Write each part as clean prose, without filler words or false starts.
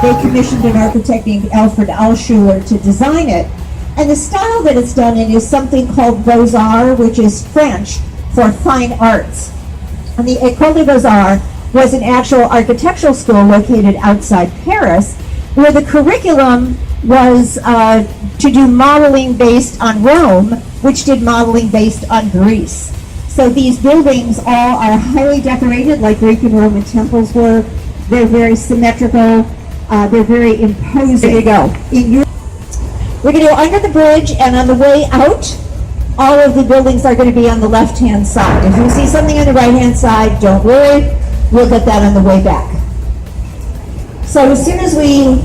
They commissioned an architect named Alfred Alschuler to design it. And the style that it's done in is something called Beaux-Arts, which is French for fine arts. And the École des Beaux-Arts was an actual architectural school located outside Paris, where the curriculum was to do modeling based on Rome, which did modeling based on Greece. So these buildings all are highly decorated like Greek and Roman temples were. They're very symmetrical. They're very imposing. There you go. We're going to go under the bridge, and on the way out, all of the buildings are going to be on the left-hand side. If you see something on the right-hand side, don't worry. We'll get that on the way back. So as soon as we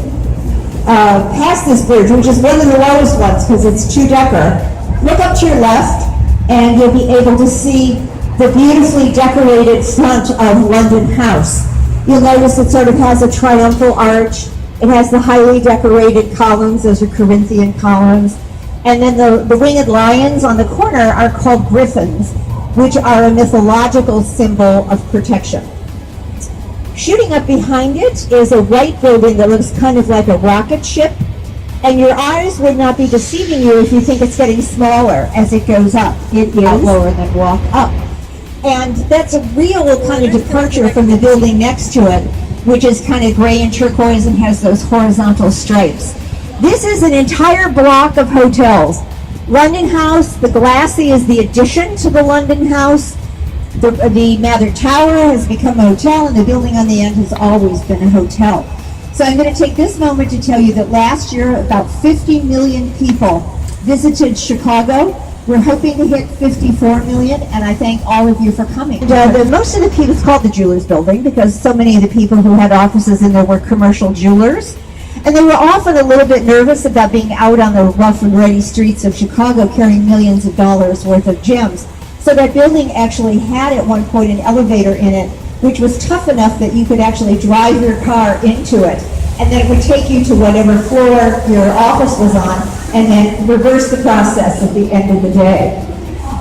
pass this bridge, which is one of the lowest ones because it's two-decker, look up to your left, and you'll be able to see the beautifully decorated front of London House. You'll notice it sort of has a triumphal arch. It has the highly decorated columns. Those are Corinthian columns. And then the winged lions on the corner are called griffins, which are a mythological symbol of protection. Shooting up behind it is a white building that looks kind of like a rocket ship. And your eyes would not be deceiving you if you think it's getting smaller as it goes up. It is lower than walk up. And that's a real kind of departure from the building next to it, which is kind of gray and turquoise and has those horizontal stripes. This is an entire block of hotels. London House, the Glassy is the addition to the London House. The Mather Tower has become a hotel, and the building on the end has always been a hotel. So I'm going to take this moment to tell you that last year about 50 million people visited Chicago. We're hoping to hit 54 million, and I thank all of you for coming. Most of the people, it's called the Jewelers Building because so many of the people who had offices in there were commercial jewelers. And they were often a little bit nervous about being out on the rough and ready streets of Chicago carrying millions of dollars worth of gems. So that building actually had at one point an elevator in it, which was tough enough that you could actually drive your car into it, and then it would take you to whatever floor your office was on, and then reverse the process at the end of the day.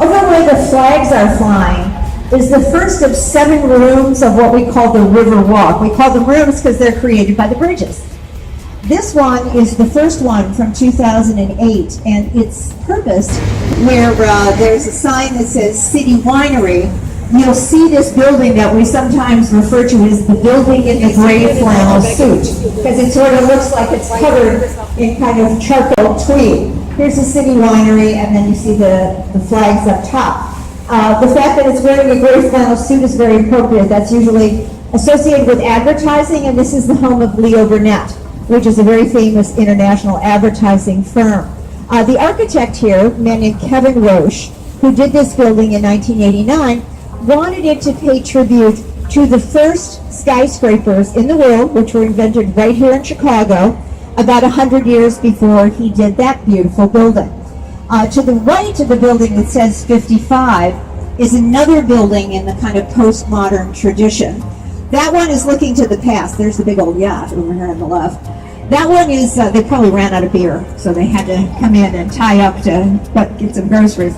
Over where the flags are flying is the first of 7 rooms of what we call the River Walk. We call them rooms because they're created by the bridges. This one is the first one from 2008, and its purpose, where there's a sign that says City Winery, you'll see this building that we sometimes refer to as the building in the gray flannel suit, because it sort of looks like it's covered in kind of charcoal tweed. Here's the City Winery, and then you see the flags up top. The fact that it's wearing a gray flannel suit is very appropriate. That's usually associated with advertising, and this is the home of Leo Burnett, which is a very famous international advertising firm. The architect here, a man named Kevin Roche, who did this building in 1989, wanted it to pay tribute to the first skyscrapers in the world, which were invented right here in Chicago, about 100 years before he did that beautiful building. To the right of the building that says 55 is another building in the kind of postmodern tradition. That one is looking to the past. There's the big old yacht over here on the left. That one is, they probably ran out of beer, so they had to come in and tie up to get some groceries.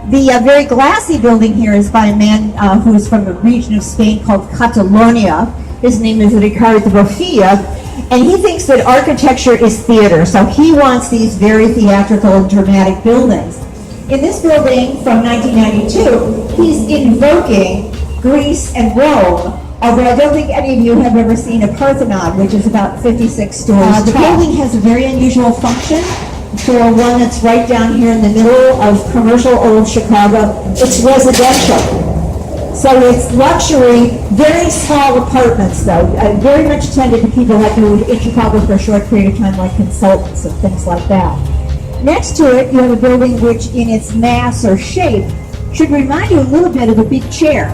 The very glassy building here is by a man who is from the region of Spain called Catalonia. His name is Ricardo Bofia, and he thinks that architecture is theater, so he wants these very theatrical and dramatic buildings. In this building from 1992, he's invoking Greece and Rome, although I don't think any of you have ever seen a Parthenon, which is about 56 stories tall. The building has a very unusual function for one that's right down here in the middle of commercial old Chicago. It's residential. So it's luxury, very small apartments though, very much tended to people that moved in Chicago for a short period of time, like consultants and things like that. Next to it, you have a building which in its mass or shape should remind you a little bit of a big chair.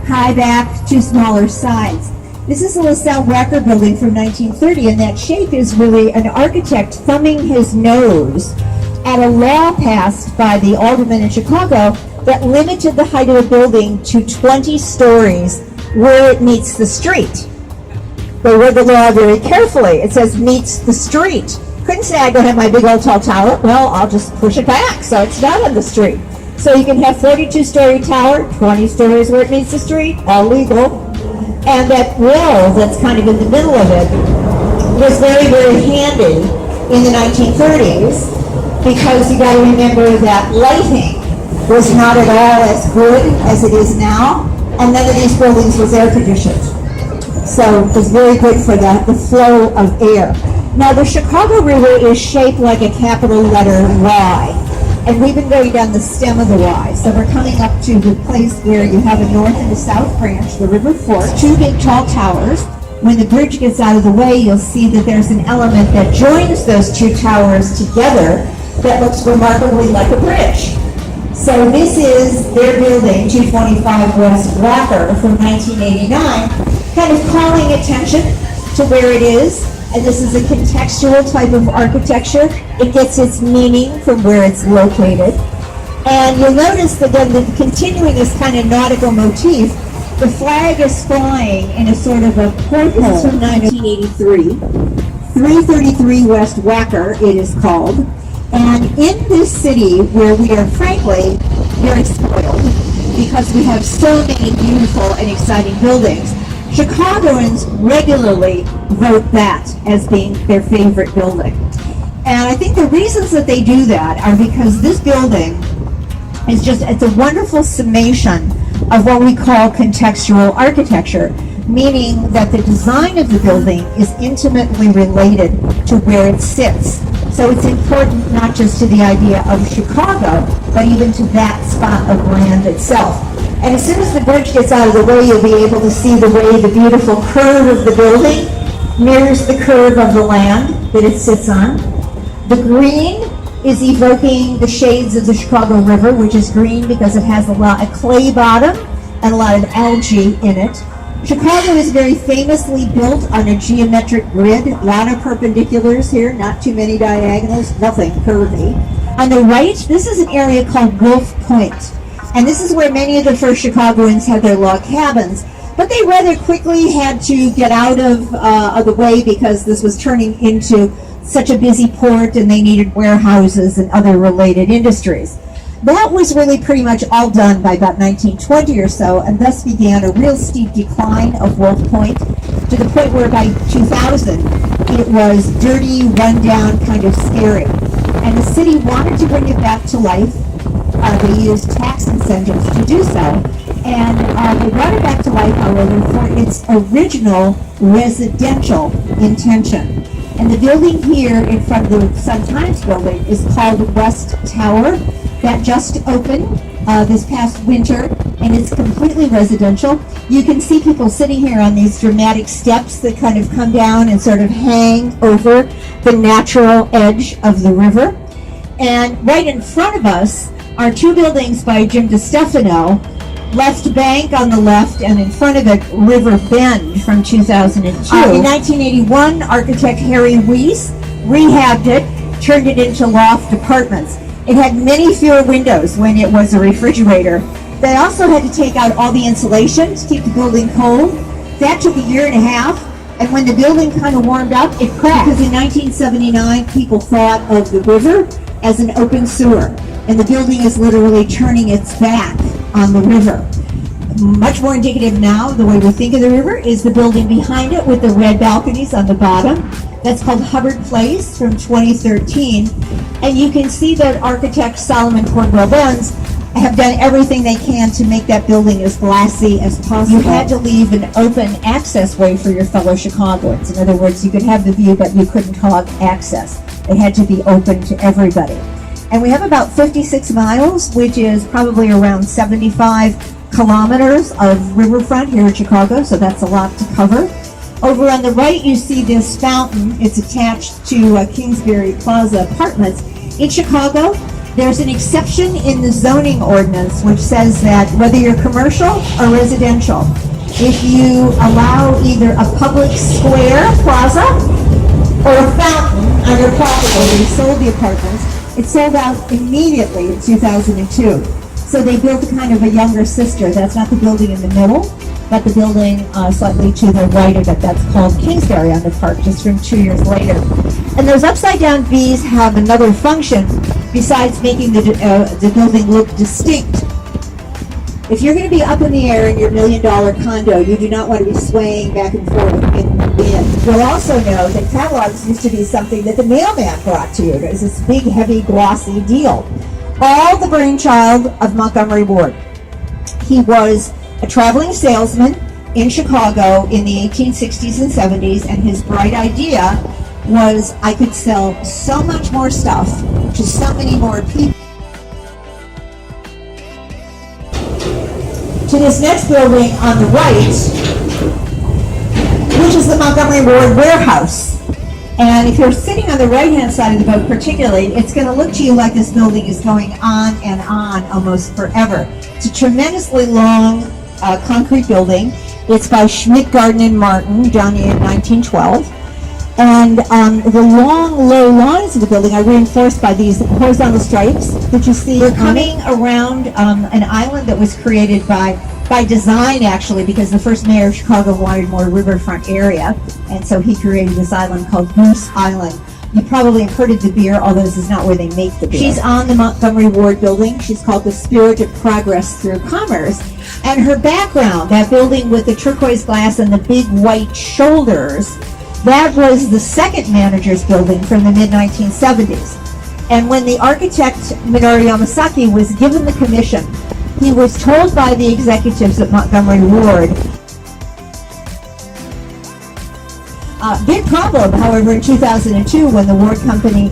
High back, two smaller sides. This is the LaSalle Wacker building from 1930, and that shape is really an architect thumbing his nose at a law passed by the aldermen in Chicago that limited the height of a building to 20 stories where it meets the street. They read the law very carefully. It says meets the street. Couldn't say I don't have my big old tall tower. Well, I'll just push it back so it's not on the street. So you can have 42-story tower, 20 stories where it meets the street, all legal. And that wall that's kind of in the middle of it was very, very handy in the 1930s because you got to remember that lighting was not at all as good as it is now, and none of these buildings was air conditioned. So it was very good for the flow of air. Now the Chicago River is shaped like a capital letter Y. And we've been going down the stem of the Y. So we're coming up to the place where you have a north and a south branch, the river fork, two big tall towers. When the bridge gets out of the way, you'll see that there's an element that joins those two towers together that looks remarkably like a bridge. So this is their building, 225 West Wacker from 1989, kind of calling attention to where it is. And this is a contextual type of architecture. It gets its meaning from where it's located. And you'll notice that then continuing this kind of nautical motif, the flag is flying in a sort of a porthole. This is from 1983. 333 West Wacker, it is called. And in this city, where we are frankly very spoiled, because we have so many beautiful and exciting buildings, Chicagoans regularly vote that as being their favorite building. And I think the reasons that they do that are because this building is it's a wonderful summation of what we call contextual architecture, meaning that the design of the building is intimately related to where it sits. So it's important not just to the idea of Chicago, but even to that spot of land itself. And as soon as the bridge gets out of the way, you'll be able to see the way the beautiful curve of the building mirrors the curve of the land that it sits on. The green is evoking the shades of the Chicago River, which is green because it has a clay bottom and a lot of algae in it. Chicago is very famously built on a geometric grid, a lot of perpendiculars here, not too many diagonals, nothing curvy. On the right, this is an area called Gulf Point. And this is where many of the first Chicagoans had their log cabins. But they rather quickly had to get out of the way because this was turning into such a busy port and they needed warehouses and other related industries. That was really pretty much all done by about 1920 or so, and thus began a real steep decline of Wolf Point to the point where by 2000 it was dirty, run-down, kind of scary. And the city wanted to bring it back to life. They used tax incentives to do so. And they brought it back to life, however, for its original residential intention. And the building here in front of the Sun-Times building is called West Tower. That just opened this past winter, and it's completely residential. You can see people sitting here on these dramatic steps that kind of come down and sort of hang over the natural edge of the river. And right in front of us are two buildings by Jim DeStefano, Left Bank on the left, and in front of it, River Bend from 2002. In 1981, architect Harry Weiss rehabbed it, turned it into loft apartments. It had many fewer windows when it was a refrigerator. They also had to take out all the insulation to keep the building cold. That took a year and a half. And when the building kind of warmed up, it cracked. Because in 1979, people thought of the river as an open sewer. And the building is literally turning its back on the river. Much more indicative now, the way we think of the river, is the building behind it with the red balconies on the bottom. That's called Hubbard Place from 2013. And you can see that architect Solomon Cordwell Benz have done everything they can to make that building as glassy as possible. You had to leave an open access way for your fellow Chicagoans. In other words, you could have the view, but you couldn't hog access. It had to be open to everybody. And we have about 56 miles, which is probably around 75 kilometers of riverfront here in Chicago, so that's a lot to cover. Over on the right, you see this fountain. It's attached to Kingsbury Plaza Apartments. In Chicago, there's an exception in the zoning ordinance which says that whether you're commercial or residential, if you allow either a public square plaza or a fountain on your property, they sold the apartments, it sold out immediately in 2002. So they built a kind of a younger sister. That's not the building in the middle, but the building slightly to the right of it. That's called Kingsbury on the Park, just from 2 years later. And those upside-down V's have another function besides making the building look distinct. If you're going to be up in the air in your $1 million condo, you do not want to be swaying back and forth in the wind. You'll also know that catalogs used to be something that the mailman brought to you. It was this big, heavy, glossy deal. All the brainchild of Montgomery Ward. He was a traveling salesman in Chicago in the 1860s and 70s, and his bright idea was I could sell so much more stuff to so many more people. To this next building on the right, which is the Montgomery Ward Warehouse. And if you're sitting on the right-hand side of the boat particularly, it's going to look to you like this building is going on and on almost forever. It's a tremendously long concrete building. It's by Schmidt, Garden, and Martin, done in 1912. And the long, low lines of the building are reinforced by these horizontal stripes that you see. We're coming around an island that was created by design, actually, because the first mayor of Chicago wanted more riverfront area, and so he created this island called Goose Island. You probably have heard of the beer, although this is not where they make the beer. She's on the Montgomery Ward building. She's called the Spirit of Progress Through Commerce. And her background, that building with the turquoise glass and the big white shoulders, that was the second manager's building from the mid-1970s. And when the architect Minoru Yamasaki was given the commission, he was told by the executives at Montgomery Ward. Big problem, however, in 2002 when the Ward Company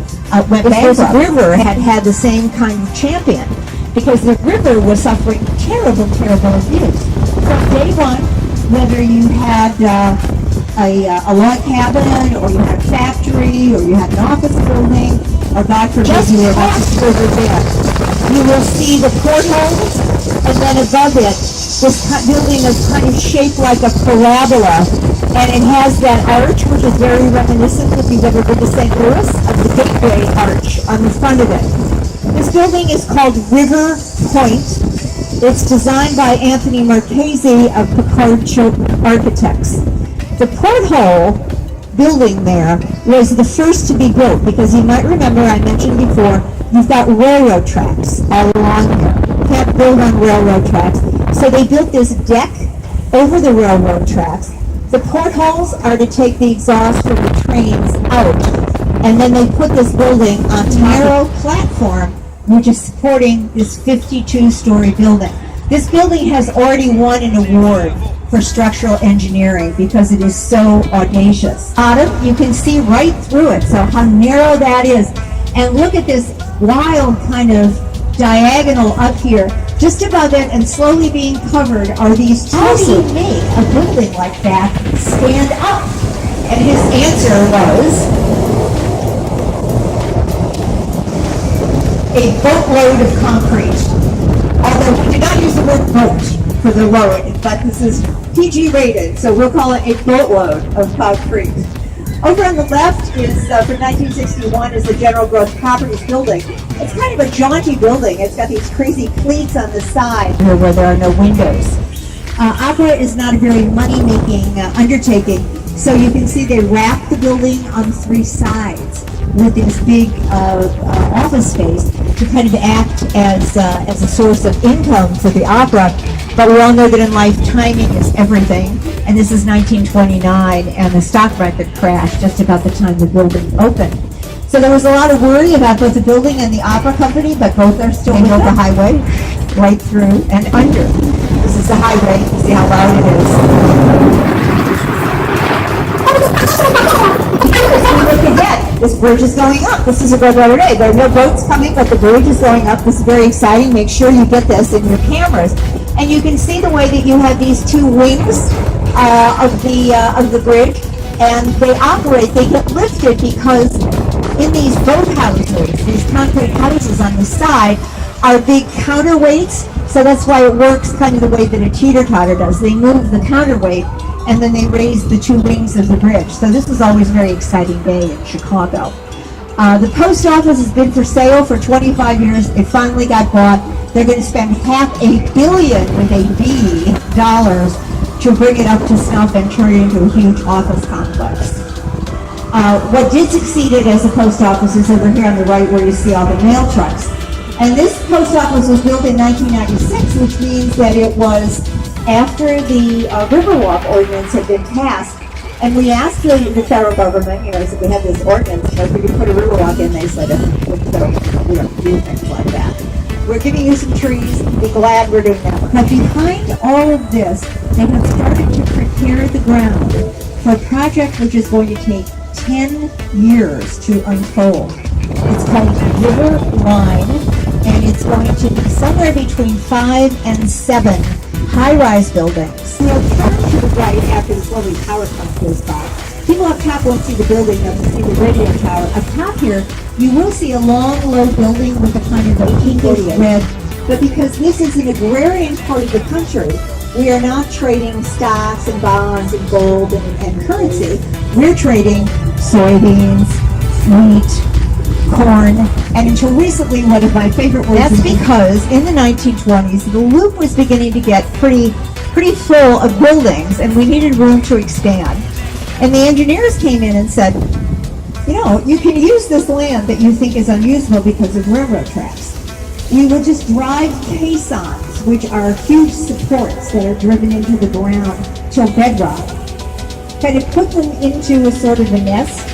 went bankrupt. River had the same kind of champion because the river was suffering terrible, terrible abuse. From day one, whether you had a log cabin or you had a factory or you had an office building or God forbid you were about to serve there, you will see the portholes, and then above it, this building is kind of shaped like a parabola, and it has that arch, which is very reminiscent, if you've ever been to St. Louis, of the Gateway Arch on the front of it. This building is called River Point. It's designed by Anthony Marchese of Picard Chilton Architects. The porthole building there was the first to be built because you might remember I mentioned before you've got railroad tracks all along here. You can't build on railroad tracks. So they built this deck over the railroad tracks. The portholes are to take the exhaust from the trains out. And then they put this building on a narrow platform which is supporting this 52-story building. This building has already won an award for structural engineering because it is so audacious. Bottom, you can see right through it, so how narrow that is. And look at this wild kind of diagonal up here. Just above it and slowly being covered are these trusses. How do you make a building like that stand up? And his answer was a boatload of concrete. Although we did not use the word boat for the load, but this is PG rated, so we'll call it a boatload of concrete. Over on the left is, from 1961, is the General Growth Properties building. It's kind of a jaunty building. It's got these crazy pleats on the side here where there are no windows. Opera is not a very money-making undertaking, So you can see they wrap the building on three sides with this big office space to kind of act as a source of income for the opera. But we all know that in life, timing is everything. And this is 1929, and the stock market crashed just about the time the building opened. So there was a lot of worry about both the building and the opera company, but both are still on the highway, right through and under. This is the highway. You see how loud it is. Look ahead. This bridge is going up. This is a good weather day. There are no boats coming, but the bridge is going up. This is very exciting. Make sure you get this in your cameras. And you can see the way that you have these two wings of the bridge, and they operate. They get lifted because in these boat houses, these concrete houses on the side, are big counterweights. So that's why it works kind of the way that a teeter-totter does. They move the counterweight, and then they raise the two wings of the bridge. So this was always a very exciting day in Chicago. The post office has been for sale for 25 years. It finally got bought. They're going to spend $500 million with a B dollars to bring it up to snuff and turn it into a huge office complex. What did succeed it as a post office is over here on the right where you see all the mail trucks. And this post office was built in 1996, which means that it was after the Riverwalk ordinance had been passed. And we asked the federal government, so we have this ordinance, if we could put a Riverwalk in, they said, we don't do things like that. We're giving you some trees, be glad we're doing that. But behind all of this, they have started to prepare the ground for a project which is going to take 10 years to unfold. It's called River Line, and it's going to be somewhere between 5 and 7 high-rise buildings. We'll turn to the right after this lovely power plant goes by. People up top won't see the building, they'll see the radio tower. Up top here, you will see a long, low building with a kind of a pinkish red. But because this is an agrarian part of the country, we are not trading stocks and bonds and gold and currency. We're trading soybeans, wheat, corn, and until recently, one of my favorite words. That's because in the 1920s, the Loop was beginning to get pretty full of buildings, and we needed room to expand. And the engineers came in and said, you can use this land that you think is unusable because of railroad tracks. We will just drive caissons, which are huge supports that are driven into the ground till bedrock, kind of put them into a sort of a nest,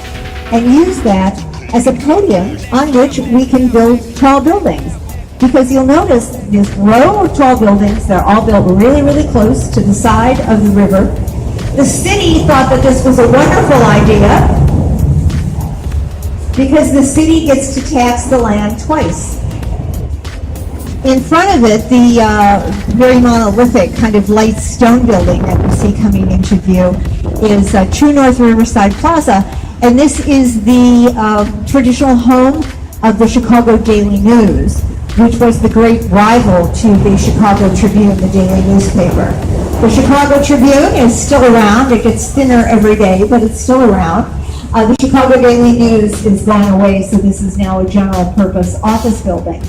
and use that as a podium on which we can build tall buildings. Because you'll notice this row of tall buildings, they're all built really, really close to the side of the river. The city thought that this was a wonderful idea because the city gets to tax the land twice. In front of it, the very monolithic kind of light stone building that we see coming into view is True North Riverside Plaza, and this is the traditional home of the Chicago Daily News, which was the great rival to the Chicago Tribune, the daily newspaper. The Chicago Tribune is still around. It gets thinner every day, but it's still around. The Chicago Daily News is gone away, so this is now a general purpose office building.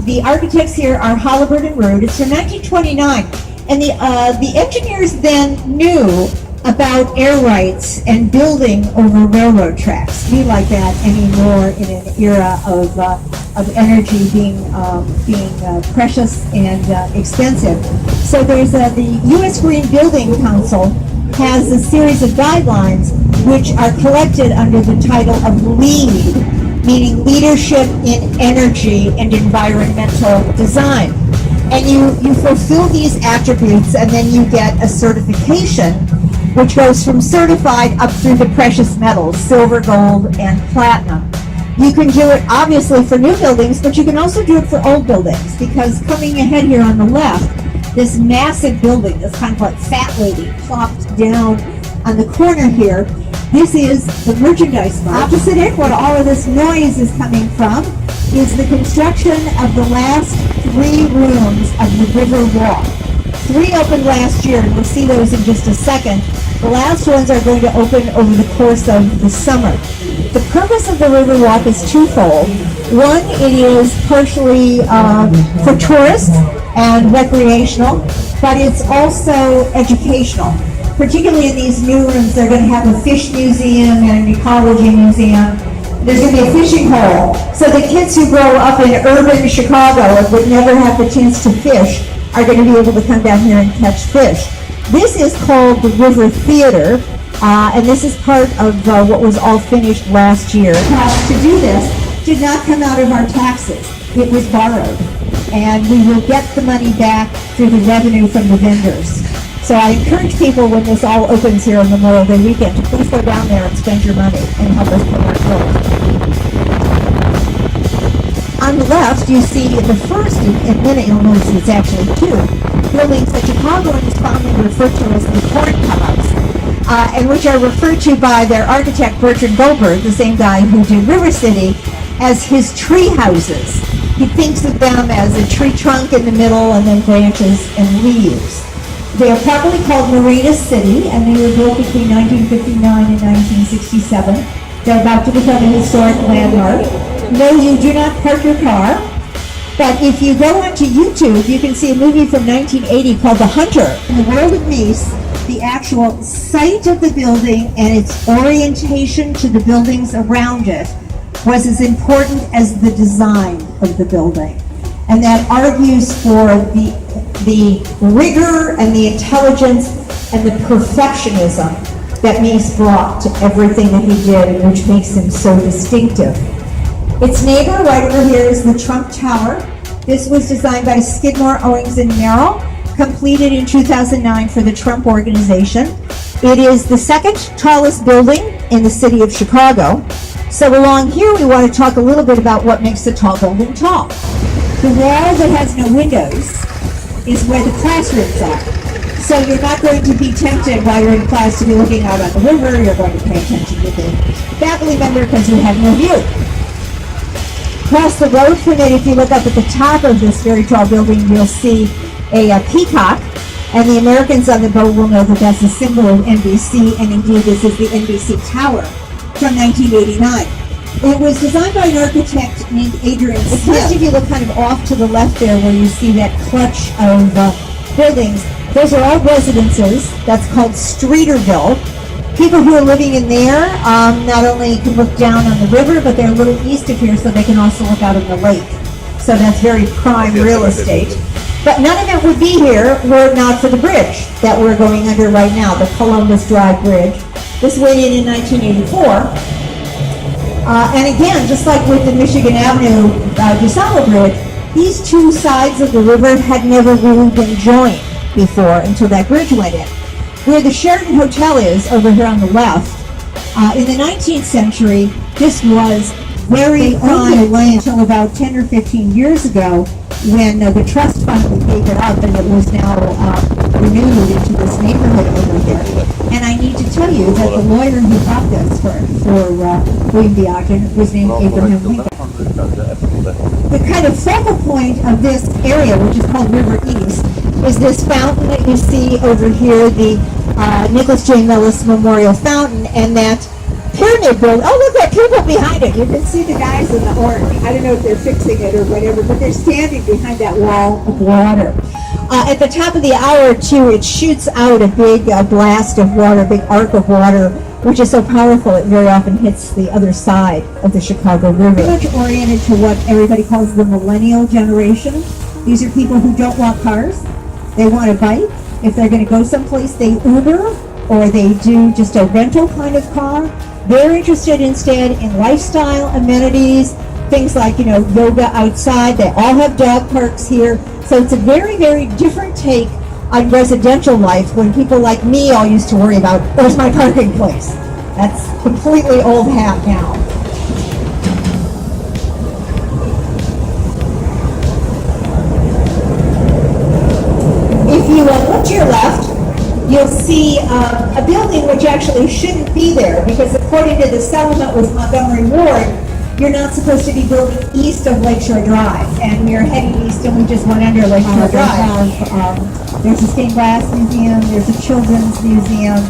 The architects here are Holabird and Rood. It's from 1929, and the engineers then knew about air rights and building over railroad tracks. Be like that anymore in an era of energy being precious and expensive. So there's the U.S. Green Building Council has a series of guidelines which are collected under the title of LEED, meaning Leadership in Energy and Environmental Design. And you fulfill these attributes, and then you get a certification which goes from certified up through the precious metals, silver, gold, and platinum. You can do it obviously for new buildings, but you can also do it for old buildings, because coming ahead here on the left, this massive building, this kind of like fat lady plopped down on the corner here, this is the merchandise mart. Opposite it, where all of this noise is coming from, is the construction of the last 3 rooms of the River Walk. 3 opened last year, and we'll see those in just a second. The last ones are going to open over the course of the summer. The purpose of the Riverwalk is twofold. One, it is partially for tourists and recreational, but it's also educational. particularly in these new rooms, they're going to have a fish museum and an ecology museum. There's going to be a fishing hole. So the kids who grow up in urban Chicago and would never have the chance to fish are going to be able to come down here and catch fish. This is called the River Theater, and this is part of what was all finished last year. The cost to do this did not come out of our taxes. It was borrowed, and we will get the money back through the revenue from the vendors. So I encourage people when this all opens here on Memorial Day weekend to please go down there and spend your money and help us put our clothes. On the left, you see the first, and then you'll notice it's actually two, buildings that Chicagoans fondly refer to as the corn come-ups, and which are referred to by their architect Bertrand Goldberg, the same guy who did River City, as his tree houses. He thinks of them as a tree trunk in the middle and then branches and leaves. They are properly called Marina City, and they were built between 1959 and 1967. They're about to become a historic landmark. No, you do not park your car, but if you go onto YouTube, you can see a movie from 1980 called The Hunter. In the world of Mies, the actual site of the building and its orientation to the buildings around it was as important as the design of the building. And that argues for the rigor and the intelligence and the perfectionism that Mies brought to everything that he did, and which makes him so distinctive. Its neighbor right over here is the Trump Tower. This was designed by Skidmore, Owings and Merrill, completed in 2009 for the Trump Organization. It is the second tallest building in the city of Chicago. So along here we want to talk a little bit about what makes a tall building tall. The wall that has no windows is where the classrooms are. So you're not going to be tempted while you're in class to be looking out on the river. You're going to pay attention to the faculty member because you have no view. Across the road from it, if you look up at the top of this very tall building, you'll see a peacock, and the Americans on the boat will know that that's a symbol of NBC, and indeed this is the NBC Tower from 1989. It was designed by an architect named Adrian Smith. First, if you look kind of off to the left there where you see that clutch of buildings, those are all residences. That's called Streeterville. People who are living in there not only can look down on the river, but they're a little east of here, so they can also look out on the lake. So that's very prime real estate. But none of it would be here were it not for the bridge that we're going under right now, the Columbus Drive Bridge. This went in 1984. And again, just like with the Michigan Avenue DeSalvo Bridge, these two sides of the river had never really been joined before until that bridge went in. Where the Sheraton Hotel is, over here on the left, in the 19th century, this was very prime land until about 10 or 15 years ago when the trust finally gave it up and it was now renewed into this neighborhood over here. And I need to tell you that the lawyer who bought this for William B. Ogden was named Abraham Lincoln. The kind of focal point of this area, which is called River East, is this fountain that you see over here, the Nicholas J. Millis Memorial Fountain, and that pyramid building. Oh, look at people behind it. You can see the guys in the orange. I don't know if they're fixing it or whatever, but they're standing behind that wall of water. At the top of the hour, too, it shoots out a big blast of water, a big arc of water, which is so powerful it very often hits the other side of the Chicago River. Very much oriented to what everybody calls the millennial generation. These are people who don't want cars. They want a bike. If they're going to go someplace, they Uber or they do just a rental kind of car. They're interested instead in lifestyle amenities, things like, yoga outside. They all have dog parks here. So it's a very, very different take on residential life when people like me all used to worry about, where's my parking place? That's completely old hat now. If you look to your left, you'll see a building which actually shouldn't be there because according to the settlement with Montgomery Ward, you're not supposed to be building east of Lakeshore Drive, and we're heading east and we just went under Lakeshore Drive. There's a stained glass museum, there's a children's museum,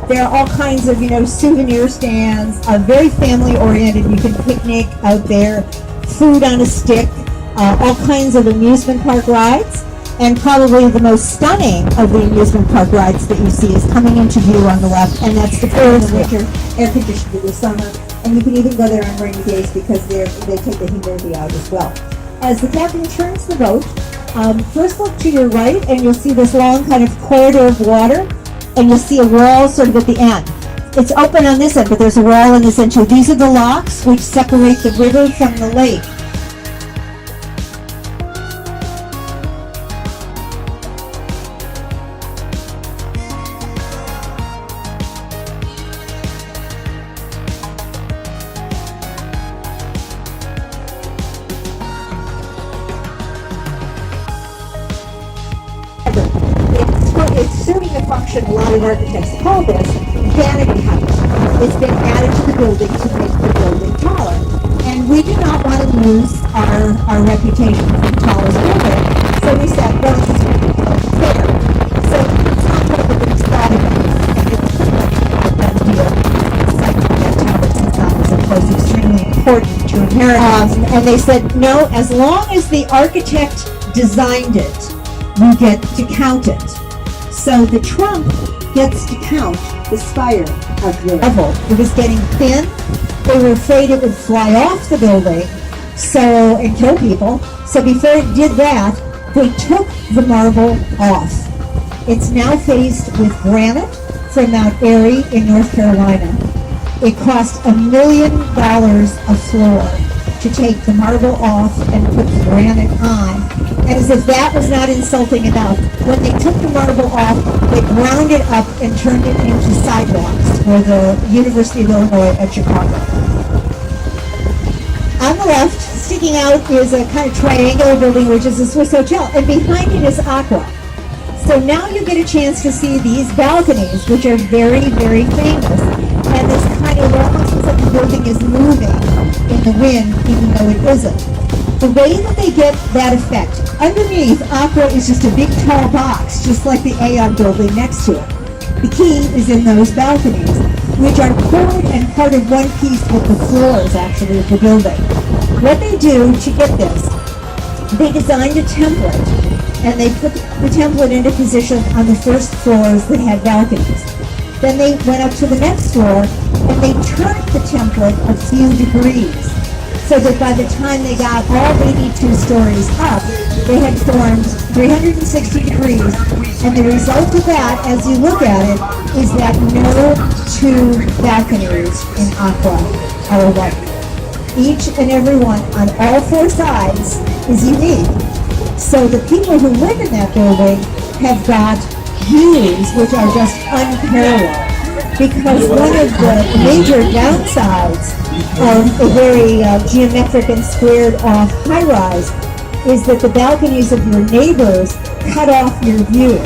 there are all kinds of, souvenir stands, very family oriented. You can picnic out there, food on a stick, all kinds of amusement park rides. And probably the most stunning of the amusement park rides that you see is coming into view on the left, and that's the Ferris wheel. Air conditioned in the summer, and you can even go there on rainy days because they take the humidity out as well. As the captain turns the boat, first look to your right, and you'll see this long kind of corridor of water, and you'll see a wall sort of at the end. It's open on this end, but there's a wall on this end too. These are the locks which separate the river from the lake. It's serving a function a lot of architects call this vanity height. It's been added to the building to make the building taller. And we do not want to lose our reputation for the tallest building, so we said, well, this is going to be fair. So it's not what everybody's thought about it, and it's pretty much a done deal. It's like that tower sometimes is, of course, extremely important to inheritance. And they said, no, as long as the architect designed it, we get to count it. So the trunk gets to count the spire of the level. It was getting thin. They were afraid it would fly off the building and kill people. So before it did that, they took the marble off. It's now faced with granite from Mount Airy in North Carolina. It cost $1 million a floor to take the marble off and put the granite on. And as if that was not insulting enough, when they took the marble off, they ground it up and turned it into sidewalks for the University of Illinois at Chicago. On the left, sticking out is a kind of triangular building, which is a Swiss Hotel, and behind it is Aqua. So now you get a chance to see these balconies, which are very, very famous. And this kind of almost looks like the building is moving in the wind, even though it isn't. The way that they get that effect, underneath Aqua is just a big tall box, just like the Aon building next to it. The key is in those balconies, which are poured and part of one piece with the floors, actually, of the building. What they do to get this, they designed a template, and they put the template into position on the first floors that had balconies. Then they went up to the next floor, and they turned the template a few degrees, so that by the time they got all 82 stories up, they had formed 360 degrees. And the result of that, as you look at it, is that no two balconies in Aqua are alike. Each and every one on all four sides is unique. So the people who live in that building have got views which are just unparalleled. Because one of the major downsides of a very geometric and squared off high-rise is that the balconies of your neighbors cut off your view.